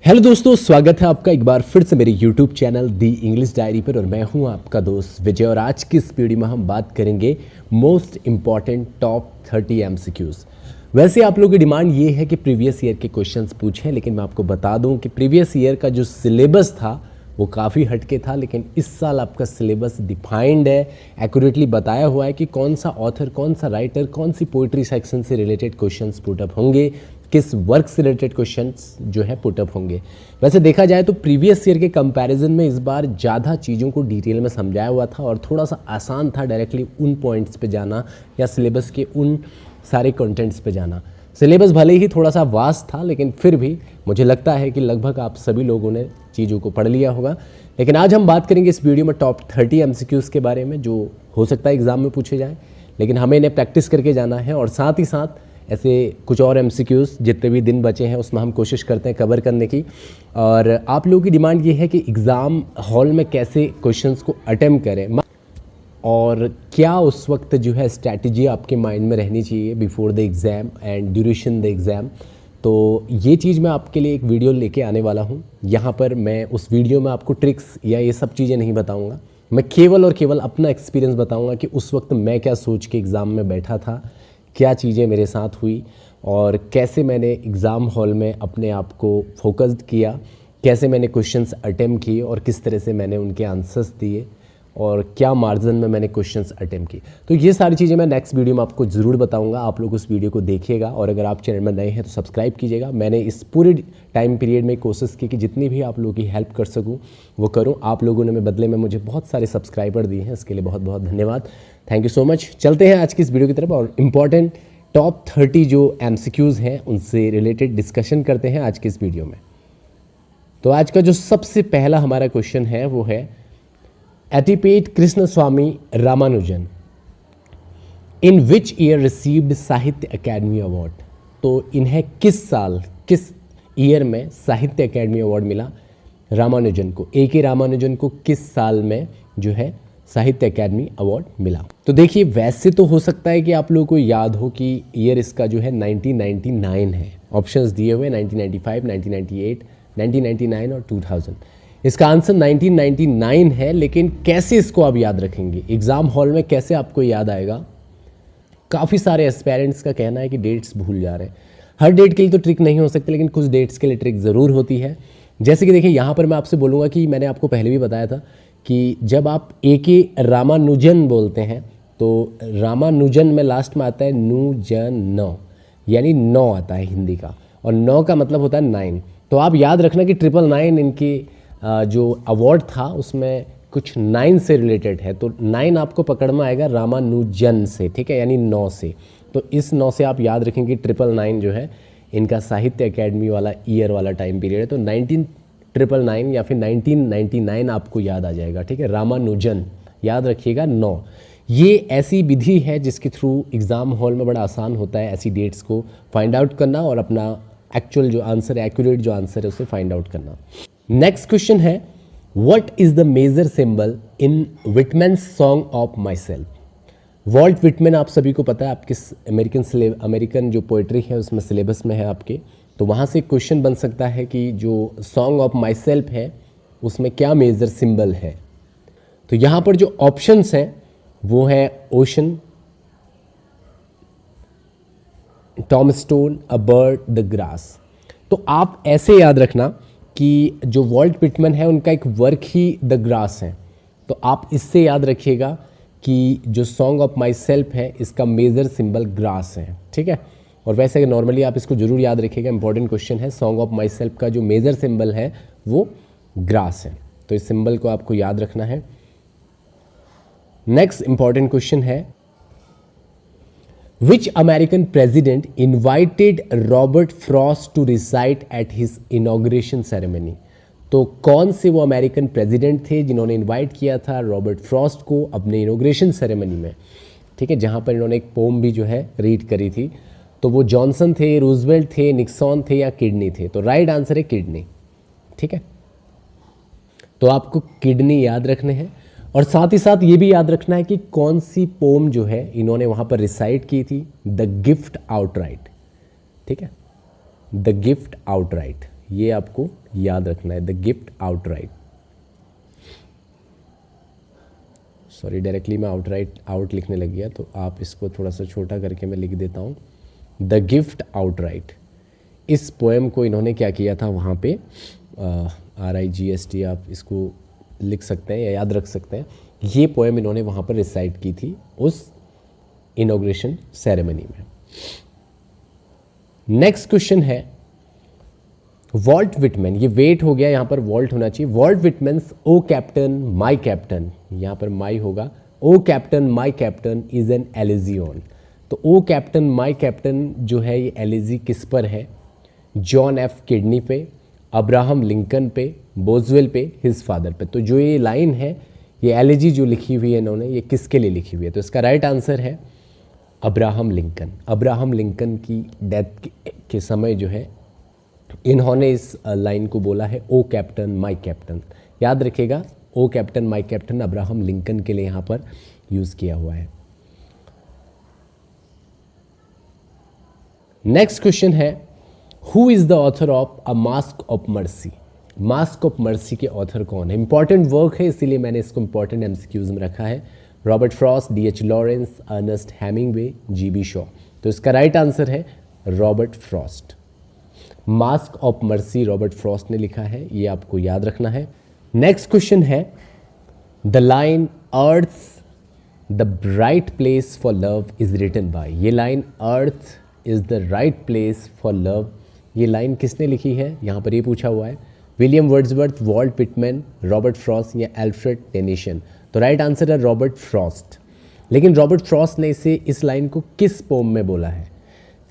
Hello दोस्तों, स्वागत है आपका एक बार फिर से मेरे यूट्यूब चैनल दी इंग्लिश डायरी पर। और मैं हूं आपका दोस्त विजय। और आज की इस वीडियो में हम बात करेंगे मोस्ट इम्पॉर्टेंट टॉप 30 एमसीक्यूज़। वैसे आप लोगों की डिमांड ये है कि प्रीवियस ईयर के क्वेश्चंस पूछें, लेकिन मैं आपको बता दूं कि प्रीवियस ईयर का जो सिलेबस था वो काफ़ी हटके था। लेकिन इस साल आपका सिलेबस डिफाइंड है, एक्यूरेटली बताया हुआ है कि कौन सा ऑथर, कौन सा राइटर, कौन सी पोइट्री सेक्शन से रिलेटेड क्वेश्चंस पुटअप होंगे, किस वर्क से रिलेटेड क्वेश्चंस जो है पुटअप होंगे। वैसे देखा जाए तो प्रीवियस ईयर के कंपैरिजन में इस बार ज़्यादा चीज़ों को डिटेल में समझाया हुआ था और थोड़ा सा आसान था डायरेक्टली उन पॉइंट्स पे जाना या सिलेबस के उन सारे कंटेंट्स पे जाना। सिलेबस भले ही थोड़ा सा वास्ट था, लेकिन फिर भी मुझे लगता है कि लगभग आप सभी लोगों ने चीज़ों को पढ़ लिया होगा। लेकिन आज हम बात करेंगे इस वीडियो में टॉप 30 एमसीक्यूज़ के बारे में, जो हो सकता है एग्ज़ाम में पूछे जाएँ, लेकिन हमें इन्हें प्रैक्टिस करके जाना है। और साथ ही साथ ऐसे कुछ और एमसीक्यूज़ जितने भी दिन बचे हैं उसमें हम कोशिश करते हैं कवर करने की। और आप लोगों की डिमांड ये है कि एग्ज़ाम हॉल में कैसे क्वेश्चंस को अटेम्प्ट करें और क्या उस वक्त जो है स्ट्रैटेजी आपके माइंड में रहनी चाहिए before the exam and duration the exam. तो ये चीज़ मैं आपके लिए एक वीडियो लेके आने वाला हूँ। यहाँ पर मैं उस वीडियो में आपको ट्रिक्स या ये सब चीज़ें नहीं बताऊँगा, मैं केवल और केवल अपना एक्सपीरियंस बताऊँगा कि उस वक्त मैं क्या सोच के एग्ज़ाम में बैठा था, क्या चीज़ें मेरे साथ हुई और कैसे मैंने एग्ज़ाम हॉल में अपने आप को फोकस्ड किया, कैसे मैंने क्वेश्चंस अटेम्प्ट किए और किस तरह से मैंने उनके आंसर्स दिए और क्या मार्जिन में मैंने क्वेश्चंस अटेम्प्ट किए। तो ये सारी चीज़ें मैं नेक्स्ट वीडियो में आपको ज़रूर बताऊंगा। आप लोग उस वीडियो को देखिएगा और अगर आप चैनल में नए हैं तो सब्सक्राइब कीजिएगा। मैंने इस पूरे टाइम पीरियड में कोशिश की कि जितनी भी आप लोगों की हेल्प कर सकूँ वो करूँ। आप लोगों ने बदले में मुझे बहुत सारे सब्सक्राइबर दिए हैं, इसके लिए बहुत बहुत धन्यवाद। Thank you so much. चलते हैं आज की इस वीडियो की तरफ और इम्पॉर्टेंट टॉप 30 जो एमसीक्यूज़ हैं उनसे रिलेटेड डिस्कशन करते हैं आज की इस वीडियो में। तो आज का जो सबसे पहला हमारा क्वेश्चन है वो है एटिपेट कृष्णस्वामी रामानुजन इन विच ईयर रिसीव्ड साहित्य अकेडमी अवार्ड। तो इन्हें किस साल, किस ईयर में साहित्य अकेडमी अवार्ड मिला रामानुजन को? ए के रामानुजन को किस साल में जो है साहित्य अकेडमी अवार्ड मिला? तो देखिए, वैसे तो हो सकता है कि आप लोगों को याद हो कि ईयर इसका जो है 1999 है। ऑप्शंस दिए हुए 1995, 1998, 1999 और 2000। इसका आंसर 1999 है। लेकिन कैसे इसको आप याद रखेंगे एग्ज़ाम हॉल में, कैसे आपको याद आएगा? काफ़ी सारे एस्पायरेंट्स का कहना है कि डेट्स भूल जा रहे हैं। हर डेट के लिए तो ट्रिक नहीं हो सकती, लेकिन कुछ डेट्स के लिए ट्रिक ज़रूर होती है। जैसे कि देखिए, यहाँ पर मैं आपसे बोलूँगा कि मैंने आपको पहले भी बताया था कि जब आप ए के रामानुजन बोलते हैं तो रामानुजन में लास्ट में आता है नौ, यानी 9 आता है हिंदी का, और 9 का मतलब होता है 9। तो आप याद रखना कि 999 इनकी जो अवार्ड था उसमें कुछ 9 से रिलेटेड है। तो 9 आपको पकड़ में आएगा रामानुजन से, ठीक है, यानी 9 से। तो इस 9 से आप याद रखेंगे 999 जो है इनका साहित्य अकेडमी वाला ईयर वाला टाइम पीरियड है। तो 1999 या फिर 1999 आपको याद आ जाएगा, ठीक है। रामानुजन याद रखिएगा 9। ये ऐसी विधि है जिसके थ्रू एग्ज़ाम हॉल में बड़ा आसान होता है ऐसी डेट्स को फाइंड आउट करना और अपना एक्चुअल जो आंसर है, एक्यूरेट जो आंसर है, उसे फाइंड आउट करना। नेक्स्ट क्वेश्चन है what is the major symbol in Whitman's song of myself. Walt Whitman आप सभी को पता है, आपके अमेरिकन जो पोइट्री है उसमें सिलेबस में है आपके। तो वहाँ से क्वेश्चन बन सकता है कि जो सॉन्ग ऑफ माई सेल्फ है उसमें क्या मेजर सिंबल है। तो यहाँ पर जो ऑप्शंस हैं वो है ocean, tombstone, a bird, the grass. तो आप ऐसे याद रखना कि जो वॉल्ट विटमैन है उनका एक वर्क ही द ग्रास है। तो आप इससे याद रखिएगा कि जो सॉन्ग ऑफ माई सेल्फ है इसका मेजर सिंबल ग्रास है, ठीक है। और वैसे नॉर्मली आप इसको जरूर याद रखिएगा, इंपॉर्टेंट क्वेश्चन है। सॉन्ग ऑफ माई सेल्फ का जो मेजर सिंबल है वो ग्रास है, तो इस सिंबल को आपको याद रखना है। नेक्स्ट इंपॉर्टेंट क्वेश्चन है which American president invited Robert Frost to recite at his inauguration ceremony. तो कौन से वो अमेरिकन प्रेसिडेंट थे जिन्होंने इनवाइट किया था रॉबर्ट फ्रॉस्ट को अपने इनॉग्रेशन सेरेमनी में, ठीक है, जहाँ पर इन्होंने एक पोम भी जो है रीड करी थी। तो वो जॉनसन थे, रूजवेल्ट थे, निक्सॉन थे या किडनी थे? तो राइट आंसर है किडनी, ठीक है। तो आपको किडनी याद रखने हैं और साथ ही साथ ये भी याद रखना है कि कौन सी पोम जो है इन्होंने वहाँ पर रिसाइट की थी, द गिफ्ट आउटराइट, ठीक है, द गिफ्ट आउटराइट ये आपको याद रखना है, the gift outright. Sorry, directly मैं आउट लिखने लग गया, तो आप इसको थोड़ा सा छोटा करके मैं लिख देता हूँ, द गिफ्ट आउटराइट। इस पोएम को इन्होंने क्या किया था वहाँ पे, RIGST आप इसको लिख सकते हैं या याद रख सकते हैं। ये पोएम इन्होंने वहाँ पर रिसाइट की थी उस इनॉग्रेशन सेरेमनी में। नेक्स्ट क्वेश्चन है, वॉल्ट विटमैन, ये वेट हो गया, यहाँ पर वॉल्ट होना चाहिए। Walt Whitman's O captain my captain, यहाँ पर माई होगा, O captain my captain is an elegy on. तो ओ कैप्टन माई कैप्टन जो है ये एलिजी किस पर है, जॉन F किडनी पे, अब्राहम लिंकन पे, बोजवेल पे, हिज फादर पे। तो जो ये लाइन है, ये एलिजी जो लिखी हुई है इन्होंने, ये किसके लिए लिखी हुई है, तो इसका राइट आंसर है अब्राहम लिंकन। अब्राहम लिंकन की डेथ के समय जो है इन्होंने इस लाइन को बोला है, ओ कैप्टन माई कैप्टन। याद रखिएगा, O captain my captain Abraham Lincoln के लिए यहाँ पर यूज़ किया हुआ है। नेक्स्ट क्वेश्चन है, who is the author of a mask of mercy. Mask of mercy के ऑथर कौन है? इंपॉर्टेंट वर्क है, इसीलिए मैंने इसको इंपॉर्टेंट MCQs में रखा है। Robert Frost, D.H. Lawrence, Ernest Hemingway, G.B. Shaw. तो इसका राइट आंसर है Robert Frost. Mask of mercy Robert Frost ने लिखा है, ये आपको याद रखना है। नेक्स्ट क्वेश्चन है, the line earth the right place for love is written by. ये line earth is the right place for love, ये लाइन किसने लिखी है, यहाँ पर ये पूछा हुआ है। William Wordsworth, Walt Whitman, Robert Frost या एल्फ्रेड टेनिसन। तो राइट आंसर है रॉबर्ट फ्रॉस्ट। लेकिन रॉबर्ट फ्रॉस्ट ने इस लाइन को किस पोम में बोला है,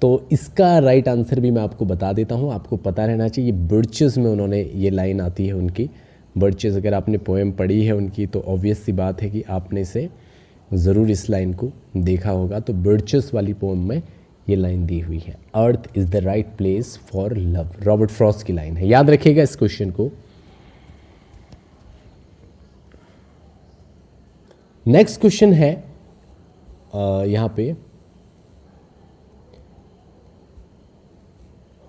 तो इसका राइट आंसर भी मैं आपको बता देता हूँ, आपको पता रहना चाहिए। बर्चेस में उन्होंने ये लाइन आती है उनकी। बर्चेस, अगर आपने पोएम पढ़ी है उनकी तो ऑब्वियस सी बात है कि आपने से ज़रूर इस लाइन को देखा होगा। तो बर्चेस वाली पोएम में ये लाइन दी हुई है, earth is the right place for love. Robert Frost की लाइन है, याद रखिएगा इस क्वेश्चन को। नेक्स्ट क्वेश्चन है यहाँ पे,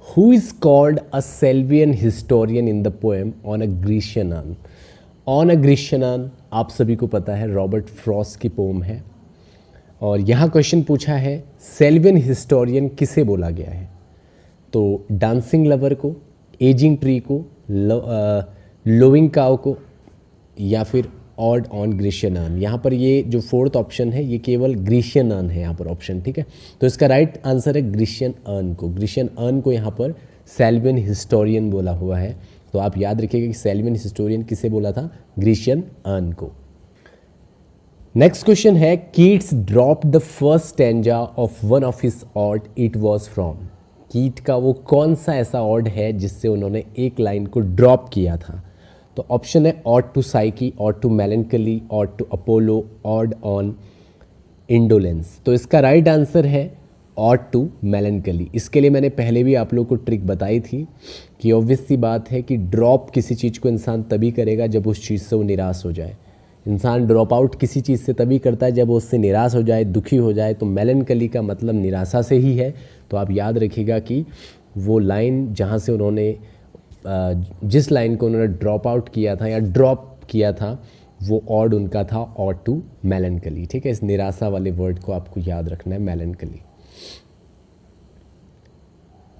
Who is called a Selvian historian in the poem On a Grecian Urn? On a Grecian Urn आप सभी को पता है रॉबर्ट फ्रॉस्ट की पोम है, और यहाँ क्वेश्चन पूछा है सेल्वियन हिस्टोरियन किसे बोला गया है। तो डांसिंग लवर को, एजिंग ट्री को, लोविंग काउ को, या फिर ऑड ऑन ग्रीशियन अर्न। यहाँ पर ये जो फोर्थ ऑप्शन है ये केवल ग्रीशियन अर्न है यहाँ पर ऑप्शन, ठीक है। तो इसका राइट आंसर है ग्रीशियन अर्न को। ग्रीशियन अर्न को यहाँ पर सेल्वियन हिस्टोरियन बोला हुआ है। तो आप याद रखिएगा कि सेल्वियन हिस्टोरियन किसे बोला था, ग्रीशियन अर्न को। नेक्स्ट क्वेश्चन है, Keats drop the first stanza of one of his odd, it was from. कीट का वो कौन सा ऐसा ऑड है जिससे उन्होंने एक लाइन को ड्रॉप किया था। तो ऑप्शन है ode to Psyche, ode to melancholy, ode to Apollo, ode on indolence. तो इसका राइट आंसर है ऑड टू मेलेंकली। इसके लिए मैंने पहले भी आप लोगों को ट्रिक बताई थी कि ऑब्वियस सी बात है कि ड्रॉप किसी चीज़ को इंसान तभी करेगा जब उस चीज़ से वो निराश हो जाए। इंसान ड्रॉप आउट किसी चीज़ से तभी करता है जब वो उससे निराश हो जाए, दुखी हो जाए। तो मेलेंकली का मतलब निराशा से ही है। तो आप याद रखिएगा कि वो लाइन जहाँ से उन्होंने जिस लाइन को उन्होंने ड्रॉप आउट किया था या ड्रॉप किया था वो ऑड उनका था, ऑड टू मेलेंकली, ठीक है। इस निराशा वाले वर्ड को आपको याद रखना है, मेलेंकली।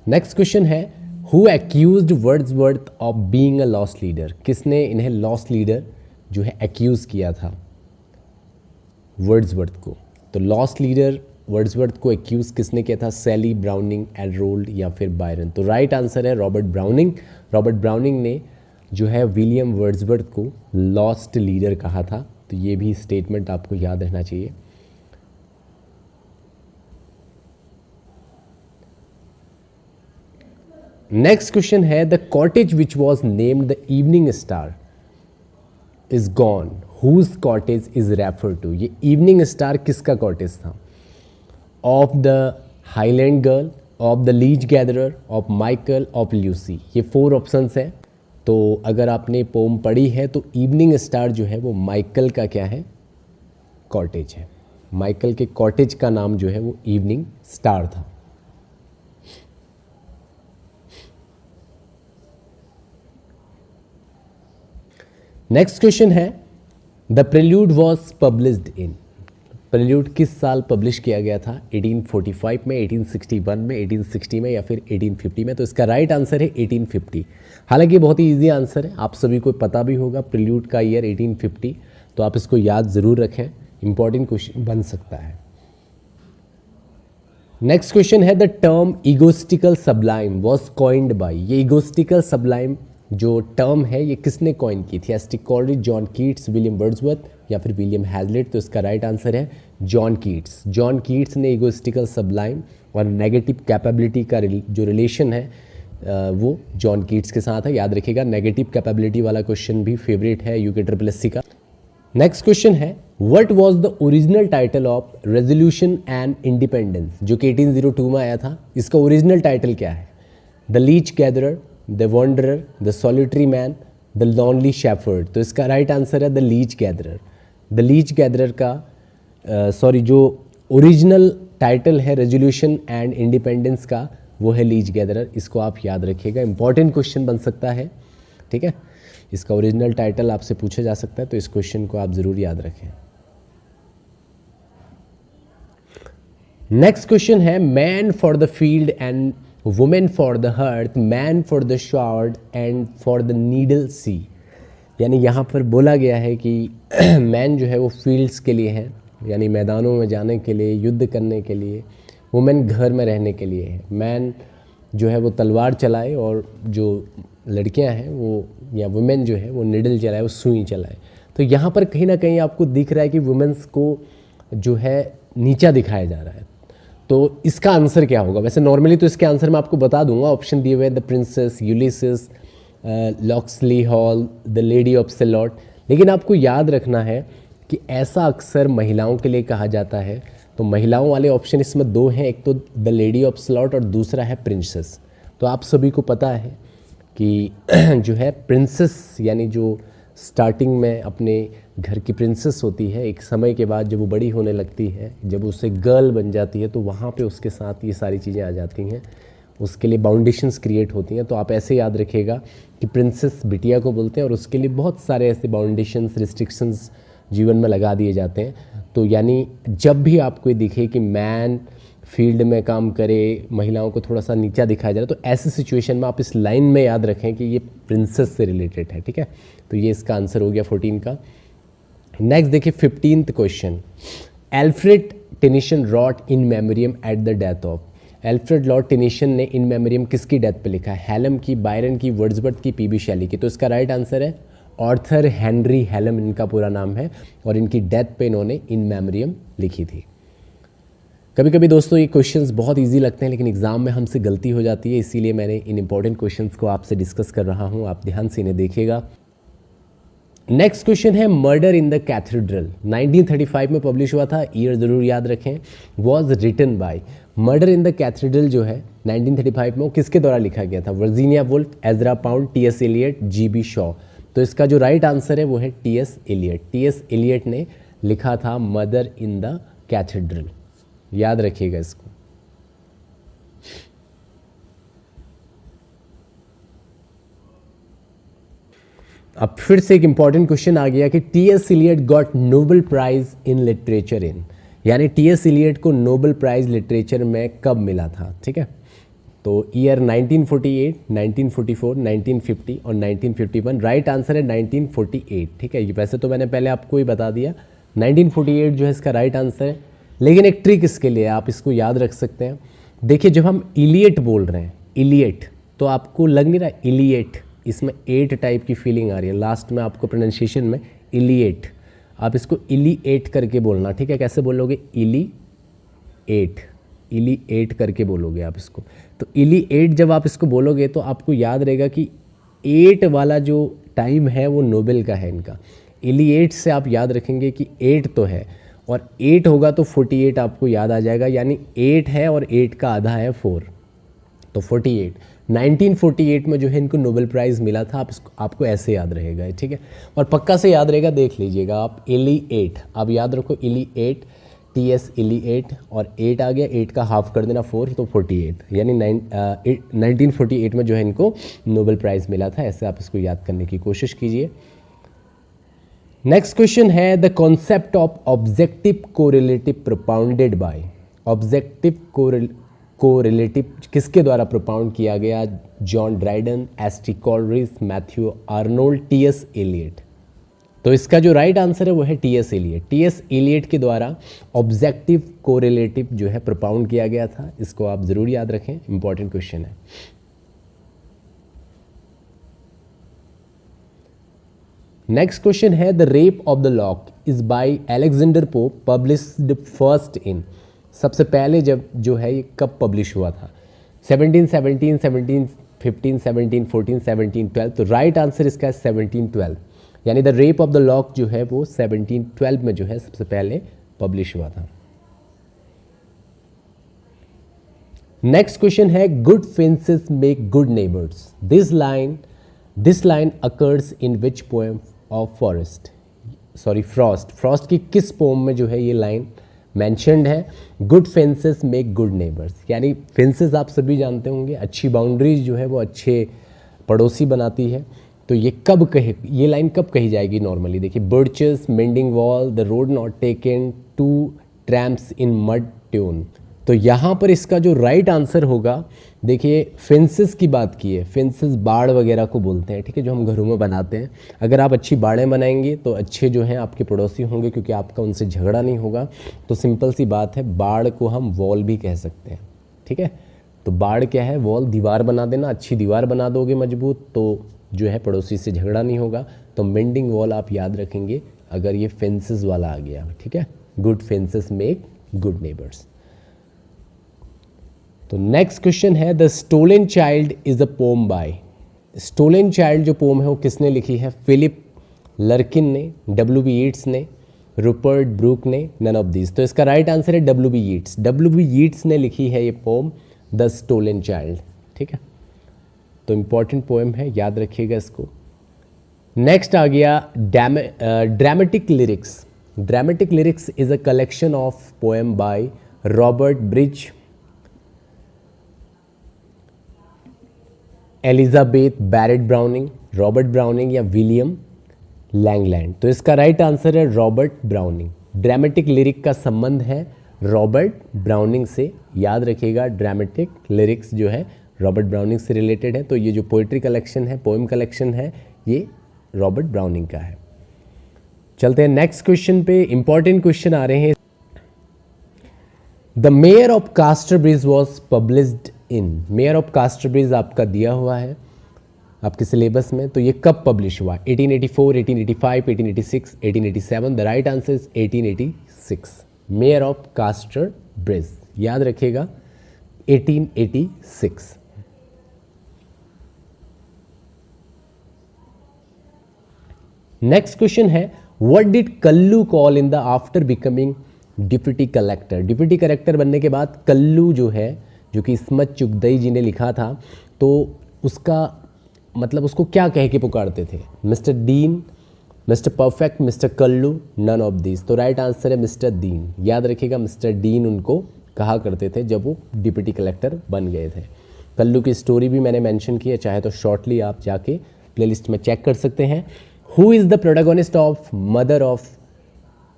नेक्स्ट क्वेश्चन है, who accused Wordsworth of being a lost leader. किसने इन्हें लॉस्ट लीडर जो है एक्यूज किया था वर्ड्सवर्थ को। तो लॉस्ट लीडर वर्ड्सवर्थ को एक्यूज किसने किया था, सेली, ब्राउनिंग, एडरोल्ड या फिर बायरन। तो राइट आंसर है रॉबर्ट ब्राउनिंग। रॉबर्ट ब्राउनिंग ने जो है विलियम वर्ड्सवर्थ को लॉस्ट लीडर कहा था। तो ये भी स्टेटमेंट आपको याद रहना चाहिए। नेक्स्ट क्वेश्चन है, the cottage which was named the evening star is gone, whose cottage is refer to. ये इवनिंग स्टार किसका कॉटेज था, of the Highland girl, of the leech gatherer, of Michael, of Lucy. ये 4 options है। तो अगर आपने pome पढ़ी है तो इवनिंग स्टार जो है वो माइकल का क्या है, कॉटेज है। माइकल के कॉटेज का नाम जो है वो इवनिंग स्टार था। नेक्स्ट क्वेश्चन है the prelude was published in, prelude किस साल पब्लिश किया गया था? 1845 में, 1861 में, 1860 में या फिर 1850 में? तो इसका राइट आंसर है 1850। हालांकि बहुत ही इजी आंसर है, आप सभी को पता भी होगा प्रेल्यूड का ईयर 1850, तो आप इसको याद ज़रूर रखें, इंपॉर्टेंट क्वेश्चन बन सकता है। नेक्स्ट क्वेश्चन है the term egotistical sublime was coined by, ये इगोस्टिकल सबलाइम जो टर्म है ये किसने कॉइन की थी? S T Coleridge, John Keats, William Wordsworth या फिर विलियम हैजलिट? तो इसका राइट आंसर है जॉन कीट्स। जॉन कीट्स ने इगोस्टिकल सबलाइम और नेगेटिव कैपेबिलिटी का जो रिलेशन है वो जॉन कीट्स के साथ है, याद रखिएगा। नेगेटिव कैपेबिलिटी वाला क्वेश्चन भी फेवरेट है यूके SSC का। नेक्स्ट क्वेश्चन है what was the original title of resolution and independence, जो कि 1802 में आया था। इसका ओरिजिनल टाइटल क्या है? The leech gatherer, the wanderer, the solitary man, the lonely shepherd? तो इसका राइट आंसर है the leech gatherer. The leech gatherer का जो ओरिजिनल टाइटल है रेजोल्यूशन एंड इंडिपेंडेंस का वो है लीच गैदरर। इसको आप याद रखिएगा, इंपॉर्टेंट क्वेश्चन बन सकता है, ठीक है। इसका ओरिजिनल टाइटल आपसे पूछा जा सकता है, तो इस क्वेश्चन को आप ज़रूर याद रखें। नेक्स्ट क्वेश्चन है man for the field and women for the hearth, man for the sword and for the needle she. यानी यहाँ पर बोला गया है कि मैन जो है वो फील्ड्स के लिए है, यानी मैदानों में जाने के लिए, युद्ध करने के लिए। वुमेन घर में रहने के लिए है। मैन जो है वो तलवार चलाए और जो लड़कियां हैं वो या वुमेन जो है वो निडल चलाए, वो सुई चलाए। तो यहाँ पर कहीं ना कहीं आपको दिख रहा है कि वुमेन्स को जो है नीचा दिखाया जा रहा है। तो इसका आंसर क्या होगा? वैसे नॉर्मली तो इसके आंसर मैं आपको बता दूंगा, ऑप्शन दिए हुए the princess, Ulysses, Locksley Hall, the lady of Shalott. लेकिन आपको याद रखना है कि ऐसा अक्सर महिलाओं के लिए कहा जाता है। तो महिलाओं वाले ऑप्शन इसमें दो हैं, एक तो द लेडी ऑफ सेलॉट और दूसरा है प्रिंसेस। तो आप सभी को पता है कि जो है प्रिंसेस यानी जो स्टार्टिंग में अपने घर की प्रिंसेस होती है, एक समय के बाद जब वो बड़ी होने लगती है, जब उसे गर्ल बन जाती है, तो वहाँ पे उसके साथ ये सारी चीज़ें आ जाती हैं, उसके लिए बाउंडेशंस क्रिएट होती हैं। तो आप ऐसे याद रखिएगा कि प्रिंसेस बिटिया को बोलते हैं और उसके लिए बहुत सारे ऐसे बाउंडेशंस, रिस्ट्रिक्शंस जीवन में लगा दिए जाते हैं। तो यानी जब भी आपको ये दिखे कि मैन फील्ड में काम करे, महिलाओं को थोड़ा सा नीचा दिखाया जा रहा है, तो ऐसी सिचुएशन में आप इस लाइन में याद रखें कि ये प्रिंसेस से रिलेटेड है, ठीक है। तो ये इसका आंसर हो गया 14 का। नेक्स्ट देखिए 15th question, Alfred Tennyson wrote In Memoriam at the death of. Alfred Lord Tennyson ने इन मेमोरियम किसकी डेथ पे लिखा है? हेलम की, बायरन की, वर्ड्सवर्थ की, पीबी शैली की? तो इसका राइट आंसर है ऑर्थर हेनरी हेलम इनका पूरा नाम है और इनकी डेथ पे इन्होंने इन मेमोरियम लिखी थी। कभी कभी दोस्तों ये क्वेश्चंस बहुत इजी लगते हैं लेकिन एग्जाम में हमसे गलती हो जाती है, इसीलिए मैंने इन इंपॉर्टेंट क्वेश्चंस को आपसे डिस्कस कर रहा हूं, आप ध्यान से इन्हें देखिएगा। नेक्स्ट क्वेश्चन है मर्डर इन द कैथेड्रल, 1935 में पब्लिश हुआ था, ईयर जरूर याद रखें। Was written by, murder in the cathedral जो है 1935 में वो किसके द्वारा लिखा गया था? Virginia Woolf, Ezra Pound, T S. Eliot, G B. Shaw. तो इसका जो राइट आंसर है वो है टी.एस. एलियट। टी.एस. एलियट ने लिखा था मर्डर इन द कैथेड्रल, याद रखिएगा इसको। अब फिर से एक इंपॉर्टेंट क्वेश्चन आ गया कि T S. Eliot got Nobel prize in literature in, यानी टी.एस. एलियट को नोबेल प्राइज लिटरेचर में कब मिला था, ठीक है। तो ईयर 1948, 1944, 1950 और 1951। राइट आंसर है 1948, ठीक है। वैसे तो मैंने पहले आपको ही बता दिया 1948 जो है इसका राइट आंसर है, लेकिन एक ट्रिक इसके लिए आप इसको याद रख सकते हैं। देखिए जब हम इलियट बोल रहे हैं, इलियट, तो आपको लग नहीं रहा इलियट, इसमें 8 टाइप की फीलिंग आ रही है लास्ट में आपको प्रोनाउंसिएशन में, इलियट। आप इसको इलिएट करके बोलना, ठीक है। कैसे बोलोगे? इलिएट, इलिएट करके बोलोगे आप इसको। तो इलिएट जब आप इसको बोलोगे तो आपको याद रहेगा कि 8 वाला जो टाइम है वो नोबेल का है इनका। इलिएट से आप याद रखेंगे कि 8 तो है और 8 होगा तो 48 आपको याद आ जाएगा, यानी 8 है और 8 का आधा है 4, तो 48। 1948 में जो है इनको नोबेल प्राइज़ मिला था, आपको ऐसे याद रहेगा, ठीक है। और पक्का से याद रहेगा, देख लीजिएगा आप, इलिएट, आप याद रखो इलिएट, टी.एस. इलिएट, और 8 आ गया, 8 का हाफ कर देना 4, तो 48, यानी 1948 में जो है इनको नोबेल प्राइज़ मिला था। ऐसे आप इसको याद करने की कोशिश कीजिए। नेक्स्ट क्वेश्चन है the concept of objective correlative propounded by. Objective correlative किसके द्वारा प्रोपाउंड किया गया? John Dryden, S T. Coleridge, Matthew Arnold, T S. Eliot. तो इसका जो राइट आंसर है वो है टी.एस. एलियट। टी.एस. एलियट के द्वारा ऑब्जेक्टिव कोरिलेटिव जो है प्रोपाउंड किया गया था। इसको आप जरूर याद रखें, इंपॉर्टेंट क्वेश्चन है। नेक्स्ट क्वेश्चन है the rape of the lock is by Alexander pope published first in. सबसे पहले जब जो है ये कब पब्लिश हुआ था? 1717, 1715, 1714, 1712। तो राइट आंसर इसका है 1712, यानी the rape of the lock जो है वो 1712 में जो है सबसे पहले पब्लिश हुआ था। नेक्स्ट क्वेश्चन है good fences make good neighbours. This line occurs in which poem of Frost. Frost की किस पोम में जो है ये लाइन मैंशनड है? Good fences make good neighbours, यानी फेंसेस आप सभी जानते होंगे, अच्छी बाउंड्रीज जो है वो अच्छे पड़ोसी बनाती है। तो ये लाइन कब कही जाएगी नॉर्मली? देखिए, Birches, mending wall, the road not taken, two tramps in mud time. तो यहाँ पर इसका जो राइट आंसर होगा, देखिए फेंसेस की बात की है। फेंसेस बाड़ वगैरह को बोलते हैं, ठीक है, जो हम घरों में बनाते हैं। अगर आप अच्छी बाड़ें बनाएंगे तो अच्छे जो हैं आपके पड़ोसी होंगे, क्योंकि आपका उनसे झगड़ा नहीं होगा। तो सिंपल सी बात है, बाड़ को हम वॉल भी कह सकते हैं, ठीक है। तो बाड़ क्या है? वॉल, दीवार बना देना। अच्छी दीवार बना दोगे मजबूत तो जो है पड़ोसी से झगड़ा नहीं होगा। तो मेंडिंग वॉल आप याद रखेंगे अगर ये फेंसेस वाला आ गया, ठीक है। Good fences make good neighbours. तो नेक्स्ट क्वेश्चन है the stolen child is a poem by. Stolen child जो पोम है वो किसने लिखी है? फिलिप लर्किन ने, W.B. यीट्स ने, रूपर्ट ब्रूक ने, नन ऑफ दीज। तो इसका राइट आंसर है W.B. यीट्स। W.B. यीट्स ने लिखी है ये पोम द स्टोलन चाइल्ड, ठीक है। तो इंपॉर्टेंट पोएम है, याद रखिएगा इसको। नेक्स्ट आ गया dramatic lyrics. Dramatic lyrics is a collection of poem by Robert Bridge, Elizabeth Barrett Browning, Robert Browning या विलियम लैंगलैंड। तो इसका राइट आंसर है रॉबर्ट ब्राउनिंग। ड्रामेटिक लिरिक का संबंध है रॉबर्ट ब्राउनिंग से, याद रखिएगा। ड्रामेटिक लिरिक्स जो है रॉबर्ट ब्राउनिंग से रिलेटेड है। तो ये जो पोइट्री कलेक्शन है, पोएम कलेक्शन है, ये रॉबर्ट ब्राउनिंग का है। चलते हैं नेक्स्ट क्वेश्चन पे। इंपॉर्टेंट क्वेश्चन आ रहे हैं। The mayor of कास्टरब्रिज was published in. Mayor of कास्टरब्रिज आपका दिया हुआ है आपके सिलेबस में। तो ये कब पब्लिश हुआ? 1884, 1885, 1886, 1887। The right answer is 1886। Mayor of Casterbridge, याद रखिएगा 1886। नेक्स्ट क्वेश्चन है what did Kallu call in the after becoming deputy collector. Deputy collector बनने के बाद कल्लू जो है, जो कि इस्मत चुगताई जी ने लिखा था, तो उसका मतलब उसको क्या कह के पुकारते थे? Mister Dean, Mister Perfect, Mister Kallu, none of this. तो राइट आंसर है मिस्टर डीन। याद रखिएगा मिस्टर डीन उनको कहा करते थे जब वो डिप्टी कलेक्टर बन गए थे। कल्लू की स्टोरी भी मैंने मेंशन की है, चाहे तो शॉर्टली आप जाके प्लेलिस्ट में चेक कर सकते हैं। Who is the protagonist of mother of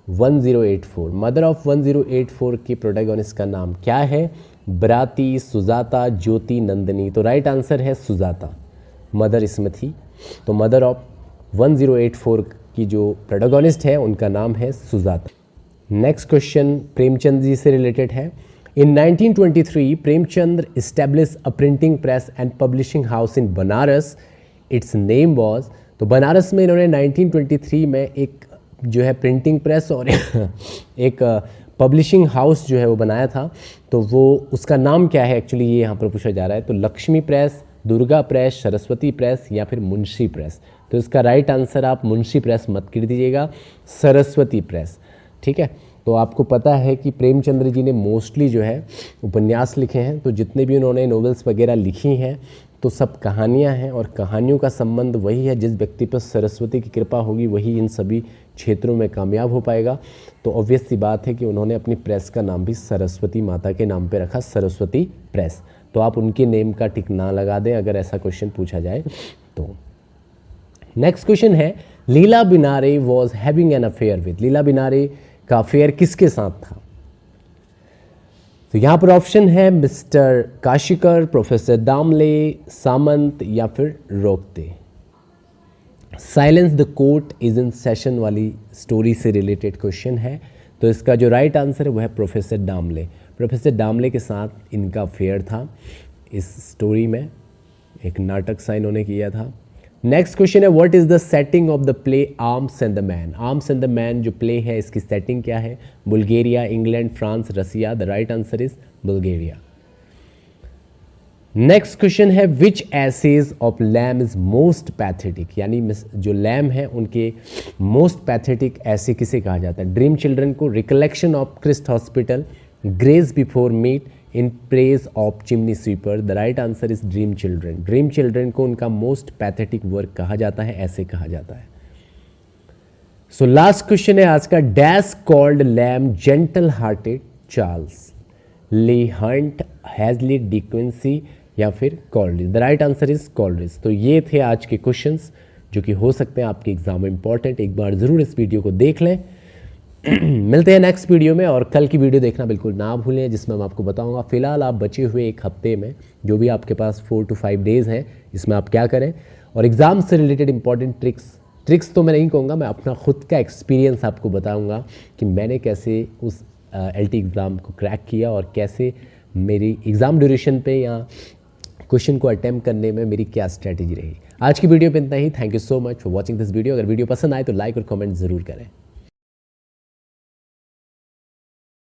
1084। Mother of 1084 की प्रोटैगनिस्ट का नाम क्या है? ब्राती, सुजाता, ज्योति, नंदिनी। तो राइट आंसर है सुजाता। मदर इसमें थी। तो मदर ऑफ 1084 की जो प्रोटैगनिस्ट है उनका नाम है सुजाता। नेक्स्ट क्वेश्चन प्रेमचंद जी से रिलेटेड है। इन 1923 Premchand establish a printing press and publishing house in Banaras. It's name was. तो बनारस में इन्होंने 1923 में एक जो है प्रिंटिंग प्रेस और एक पब्लिशिंग हाउस जो है वो बनाया था। तो वो उसका नाम क्या है एक्चुअली, ये यहाँ पर पूछा जा रहा है। तो Lakshmi press, Durga press, Saraswati press या फिर मुंशी प्रेस। तो इसका राइट आंसर आप मुंशी प्रेस मत कर दीजिएगा, सरस्वती प्रेस, ठीक है। तो आपको पता है कि प्रेमचंद्र जी ने मोस्टली जो है उपन्यास लिखे हैं। तो जितने भी उन्होंने नॉवेल्स वगैरह लिखी हैं तो सब कहानियाँ हैं, और कहानियों का संबंध वही है। जिस व्यक्ति पर सरस्वती की कृपा होगी वही इन सभी क्षेत्रों में कामयाब हो पाएगा। तो ऑब्वियस सी बात है कि उन्होंने अपनी प्रेस का नाम भी सरस्वती माता के नाम पे रखा, सरस्वती प्रेस। तो आप उनके नेम का टिक ना लगा दें अगर ऐसा क्वेश्चन पूछा जाए तो। नेक्स्ट क्वेश्चन है Leela Benare was having an affair with, Leela Benare का अफेयर किसके साथ था? तो यहाँ पर ऑप्शन है मिस्टर काशिकर, प्रोफेसर दामले, सामंत या फिर रोकते। Silence the court is in session वाली स्टोरी से रिलेटेड क्वेश्चन है, तो इसका जो राइट आंसर है वो है प्रोफेसर दामले। प्रोफेसर दामले के साथ इनका अफेयर था, इस स्टोरी में एक नाटक सा इन्होंने किया था। नेक्स्ट क्वेश्चन है what is the setting of the play Arms and the Man. Arms and the Man जो प्ले है इसकी सेटिंग क्या है? Bulgaria, England, France, Russia. The right answer is Bulgaria. Next question है which essays of Lamb is most pathetic, यानी जो lamb है उनके मोस्ट पैथेटिक ऐसे किसे कहा जाता है? ड्रीम चिल्ड्रन को, recollection of Christ hospital, grace before meat, in praise of chimney sweeper. The right answer is dream children. Dream children को उनका मोस्ट पैथेटिक वर्क कहा जाता है, ऐसे कहा जाता है। सो लास्ट क्वेश्चन है आज का, dash called Lamb gentle hearted Charles, Leigh Hunt, Hazlitt, De Quincey या फिर Coleridge. The right answer is Coleridge. तो ये थे आज के क्वेश्चंस जो कि हो सकते हैं आपके एग्जाम में इंपॉर्टेंट। एक बार ज़रूर इस वीडियो को देख लें। मिलते हैं नेक्स्ट वीडियो में, और कल की वीडियो देखना बिल्कुल ना भूलें जिसमें मैं आपको बताऊंगा फिलहाल आप बचे हुए एक हफ्ते में जो भी आपके पास 4 to 5 डेज़ हैं इसमें आप क्या करें, और एग्ज़ाम से रिलेटेड इंपॉर्टेंट ट्रिक्स तो मैं नहीं कहूँगा, मैं अपना खुद का एक्सपीरियंस आपको बताऊँगा कि मैंने कैसे उस LT एग्ज़ाम को क्रैक किया और कैसे मेरी एग्ज़ाम ड्यूरेशन पे या क्वेश्चन को अटेम्प्ट करने में मेरी क्या स्ट्रैटेजी रही। आज की वीडियो पे इतना ही। Thank you so much for watching this video. अगर वीडियो पसंद आए तो लाइक और कमेंट ज़रूर करें।